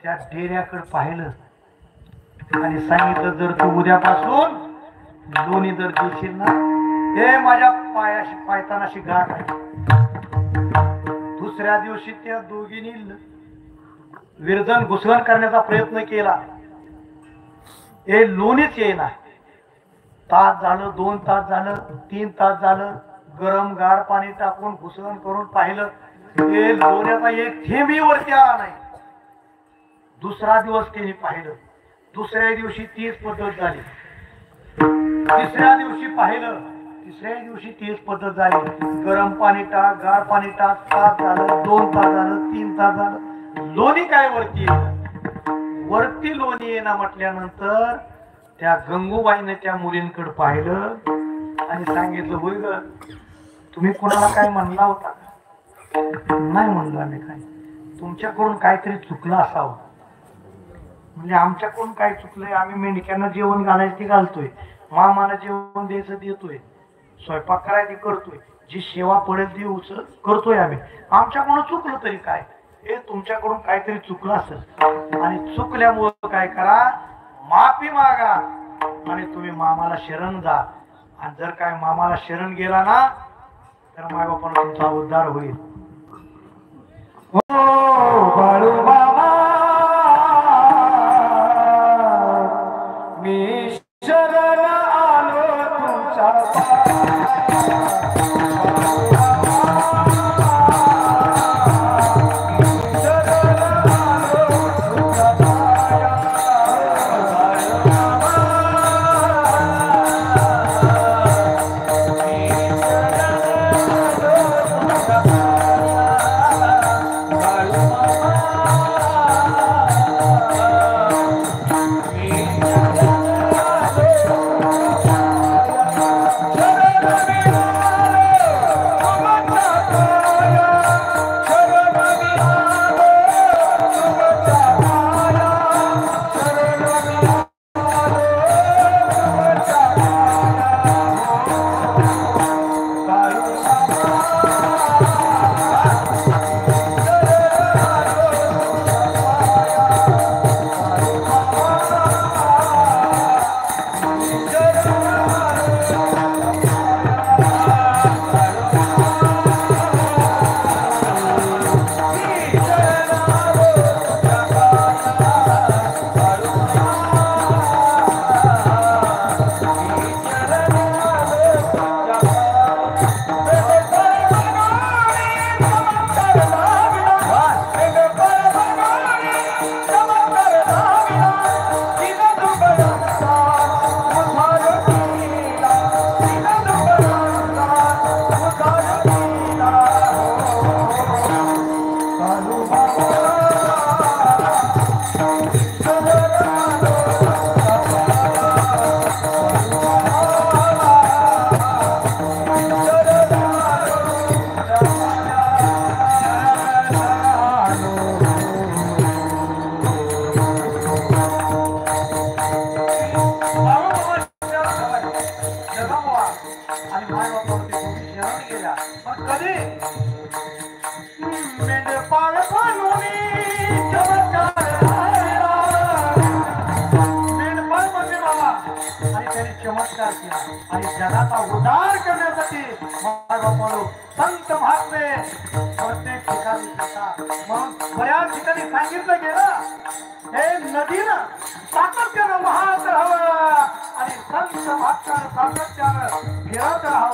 त्या डेऱ्याकडे पाहिलं आणि सांगितलं, जर तू उद्यापासून लोणी जर देशील ना, हे माझ्या पायाशी पायतानाशी गाठ आहे. दुसऱ्या दिवशी त्या दोघींनी विरजन घुसवण करण्याचा प्रयत्न केला. हे लोणीच येईना. तास झालं, 2 तास झालं, 3 तास झालं, गरम गार पाणी टाकून घुसवण करून पाहिलं, हे लोण्याचा एक थेंबही वरती आला नाही. दुसरा दिवस त्यांनी पाहिलं. दुसऱ्या दिवशी तीच पद्धत झाली. तिसऱ्या दिवशी पाहिलं, तिसऱ्या दिवशी तीच पद्धत झाली. गरम पाणी टाक, गार पाणी टाक. तास झालं, 2 तास झालं, 3 तास झालं, लोणी काय वरती येईना. वरती लोणी येईना म्हटल्यानंतर त्या गंगूबाईने त्या मुलींकडे पाहिलं आणि सांगितलं, होय ग, तुम्ही कोणाला काय म्हणला होता? नाही म्हणलं मी काय. तुमच्याकडून काहीतरी चुकलं असावं. म्हणजे आमच्याकडून काय चुकलंय? आम्ही मेंढक्यांना जेवण घालायचं ते घालतोय, मामाला जेवण द्यायचं देतोय, स्वयंपाक करायचं करतोय, जी सेवा पडेल ती करतोय आम्ही. आमच्याकडून चुकलं तरी काय? हे तुमच्याकडून काहीतरी चुकलं असेल आणि चुकल्यामुळं काय करा, माफी मागा आणि तुम्ही मामाला शरण जा. आणि जर काय मामाला शरण गेला ना, तर मायबापाला तुमचा उद्धार होईल. हो बाळू मामा, मी शरण आलो तुमच्या. चमत्कार केला आणि जगाचा उद्धार करण्यासाठी संत महात्मे प्रत्येक ठिकाणी येतात. म्हणून बऱ्याच ठिकाणी सांगितलं गेलं, हे नदीनं सातत्यानं वाहत राहावं आणि संत महात्म्यानं सातत्यानं फिरत राहावं.